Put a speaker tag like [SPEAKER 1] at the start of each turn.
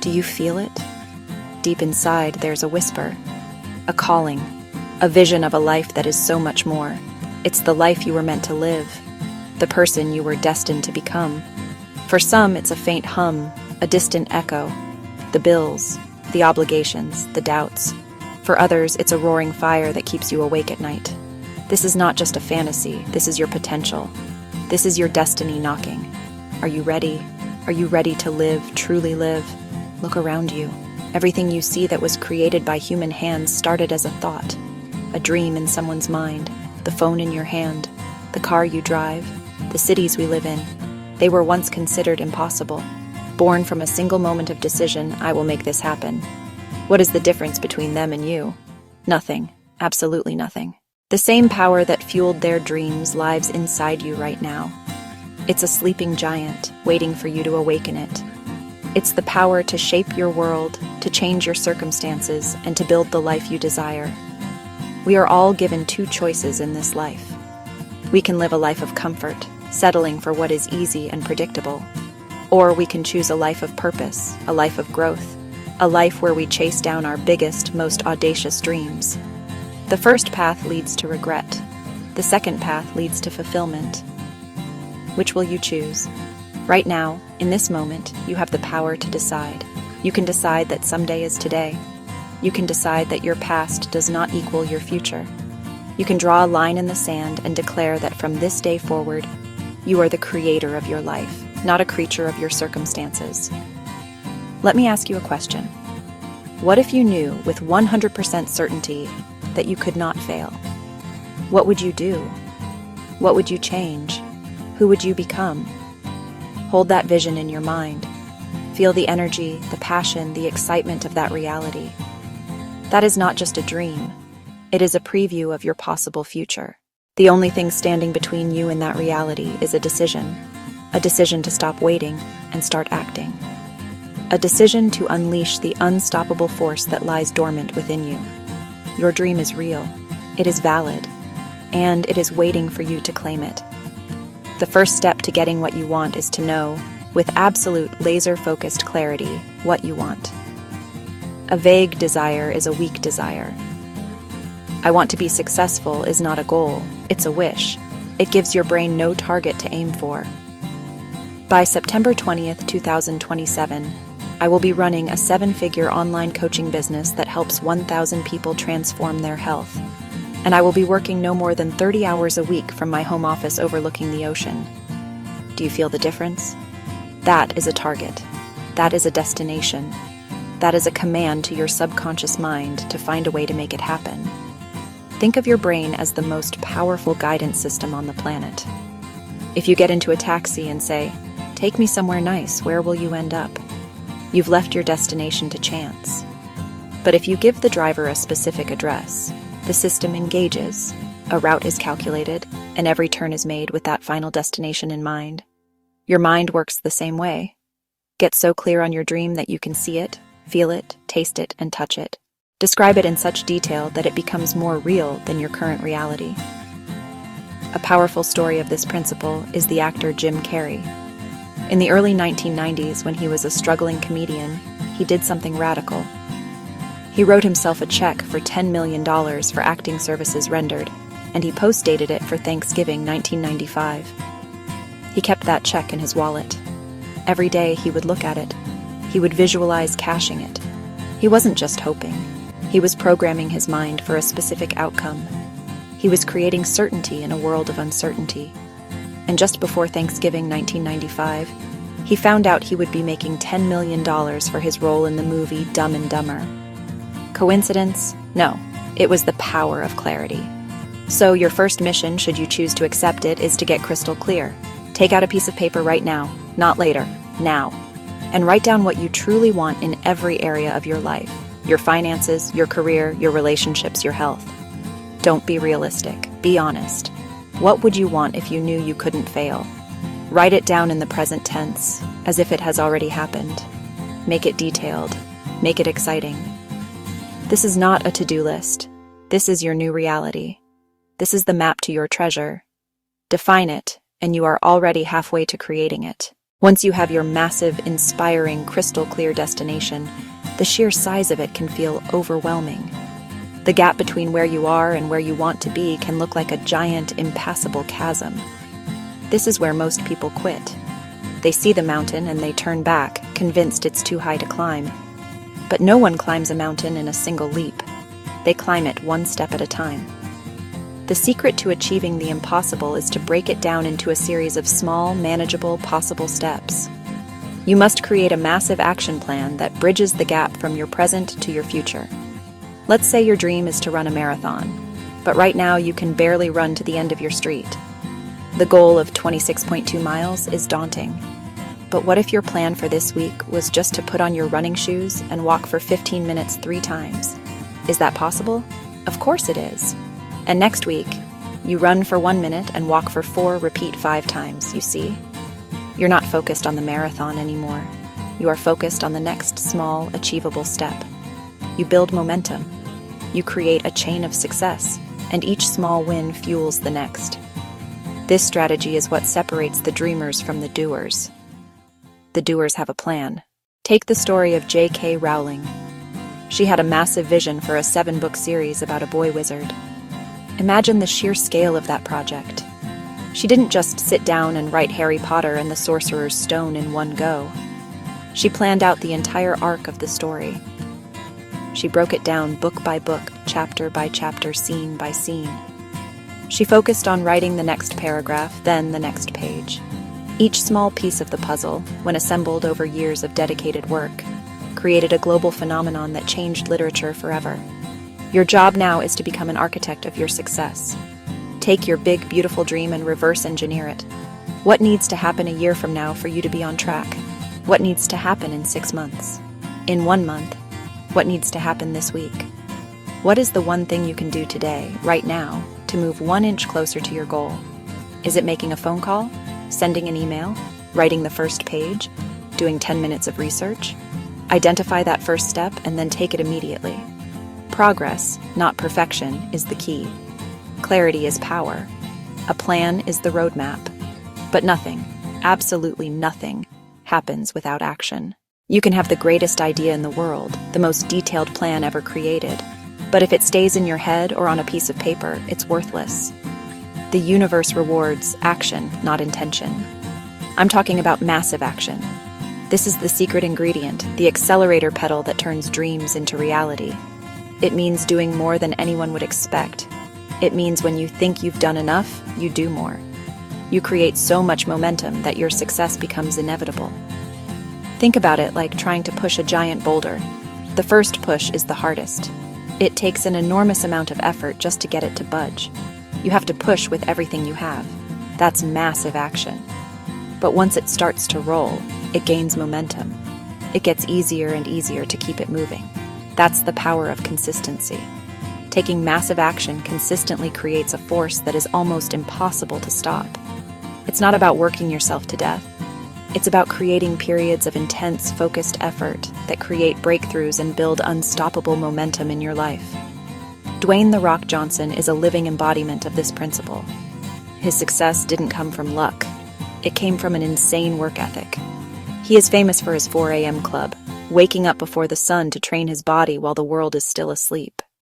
[SPEAKER 1] Do you feel it? Deep inside, there's a whisper, a calling, a vision of a life that is so much more. It's the life you were meant to live, the person you were destined to become. For some, it's a faint hum, a distant echo, the bills, the obligations, the doubts. For others, it's a roaring fire that keeps you awake at night. This is not just a fantasy, this is your potential. This is your destiny knocking. Are you ready? Are you ready to live, truly live? Look around you. Everything you see that was created by human hands started as a thought, a dream in someone's mind, the phone in your hand, the car you drive, the cities we live in. They were once considered impossible. Born from a single moment of decision, I will make this happen. What is the difference between them and you? Nothing. Absolutely nothing. The same power that fueled their dreams lives inside you right now. It's a sleeping giant, waiting for you to awaken it. It's the power to shape your world, to change your circumstances, and to build the life you desire. We are all given two choices in this life. We can live a life of comfort, settling for what is easy and predictable. Or we can choose a life of purpose, a life of growth, a life where we chase down our biggest, most audacious dreams. The first path leads to regret. The second path leads to fulfillment. Which will you choose? Right now, in this moment, you have the power to decide. You can decide that someday is today. You can decide that your past does not equal your future. You can draw a line in the sand and declare that from this day forward, you are the creator of your life, not a creature of your circumstances. Let me ask you a question. What if you knew with 100% certainty that you could not fail? What would you do? What would you change? Who would you become? Hold that vision in your mind. Feel the energy, the passion, the excitement of that reality. That is not just a dream. It is a preview of your possible future. The only thing standing between you and that reality is a decision to stop waiting and start acting. A decision to unleash the unstoppable force that lies dormant within you. Your dream is real, it is valid, and it is waiting for you to claim it. The first step to getting what you want is to know, with absolute laser-focused clarity, what you want. A vague desire is a weak desire. I want to be successful is not a goal, it's a wish. It gives your brain no target to aim for. By September 20th, 2027, I will be running a 7-figure online coaching business that helps 1,000 people transform their health. And I will be working no more than 30 hours a week from my home office overlooking the ocean. Do you feel the difference? That is a target. That is a destination. That is a command to your subconscious mind to find a way to make it happen. Think of your brain as the most powerful guidance system on the planet. If you get into a taxi and say, "Take me somewhere nice, where will you end up?" You've left your destination to chance. But if you give the driver a specific address, the system engages, a route is calculated, and every turn is made with that final destination in mind. Your mind works the same way. Get so clear on your dream that you can see it, feel it, taste it, and touch it. Describe it in such detail that it becomes more real than your current reality. A powerful story of this principle is the actor Jim Carrey. In the early 1990s, when he was a struggling comedian, he did something radical. He wrote himself a check for $10 million for acting services rendered, and he post-dated it for Thanksgiving 1995. He kept that check in his wallet. Every day he would look at it. He would visualize cashing it. He wasn't just hoping. He was programming his mind for a specific outcome. He was creating certainty in a world of uncertainty. And just before Thanksgiving 1995, he found out he would be making $10 million for his role in the movie Dumb and Dumber. Coincidence? No, it was the power of clarity. So your first mission, should you choose to accept it, is to get crystal clear. Take out a piece of paper right now, not later, now. And write down what you truly want in every area of your life. Your finances, your career, your relationships, your health. Don't be realistic, be honest. What would you want if you knew you couldn't fail? Write it down in the present tense, as if it has already happened. Make it detailed, make it exciting. This is not a to-do list. This is your new reality. This is the map to your treasure. Define it, and you are already halfway to creating it. Once you have your massive, inspiring, crystal-clear destination, the sheer size of it can feel overwhelming. The gap between where you are and where you want to be can look like a giant, impassable chasm. This is where most people quit. They see the mountain and they turn back, convinced it's too high to climb. But no one climbs a mountain in a single leap. They climb it one step at a time. The secret to achieving the impossible is to break it down into a series of small, manageable, possible steps. You must create a massive action plan that bridges the gap from your present to your future. Let's say your dream is to run a marathon, but right now you can barely run to the end of your street. The goal of 26.2 miles is daunting. But what if your plan for this week was just to put on your running shoes and walk for 15 minutes 3 times? Is that possible? Of course it is. And next week, you run for 1 minute and walk for 4, repeat 5 times, you see? You're not focused on the marathon anymore. You are focused on the next small, achievable step. You build momentum. You create a chain of success, and each small win fuels the next. This strategy is what separates the dreamers from the doers. The doers have a plan. Take the story of J.K. Rowling. She had a massive vision for a 7-book series about a boy wizard. Imagine the sheer scale of that project. She didn't just sit down and write Harry Potter and the Sorcerer's Stone in one go. She planned out the entire arc of the story. She broke it down book by book, chapter by chapter, scene by scene. She focused on writing the next paragraph, then the next page. Each small piece of the puzzle, when assembled over years of dedicated work, created a global phenomenon that changed literature forever. Your job now is to become an architect of your success. Take your big, beautiful dream and reverse engineer it. What needs to happen a year from now for you to be on track? What needs to happen in 6 months? In 1 month? What needs to happen this week? What is the one thing you can do today, right now, to move 1 inch closer to your goal? Is it making a phone call? Sending an email? Writing the first page? Doing 10 minutes of research? Identify that first step and then take it immediately. Progress, not perfection, is the key. Clarity is power. A plan is the roadmap. But nothing, absolutely nothing, happens without action. You can have the greatest idea in the world, the most detailed plan ever created, but if it stays in your head or on a piece of paper, it's worthless. The universe rewards action, not intention. I'm talking about massive action. This is the secret ingredient, the accelerator pedal that turns dreams into reality. It means doing more than anyone would expect. It means when you think you've done enough, you do more. You create so much momentum that your success becomes inevitable. Think about it like trying to push a giant boulder. The first push is the hardest. It takes an enormous amount of effort just to get it to budge. You have to push with everything you have. That's massive action. But once it starts to roll, it gains momentum. It gets easier and easier to keep it moving. That's the power of consistency. Taking massive action consistently creates a force that is almost impossible to stop. It's not about working yourself to death. It's about creating periods of intense, focused effort that create breakthroughs and build unstoppable momentum in your life. Dwayne "The Rock" Johnson is a living embodiment of this principle. His success didn't come from luck. It came from an insane work ethic. He is famous for his 4 a.m. club, waking up before the sun to train his body while the world is still asleep.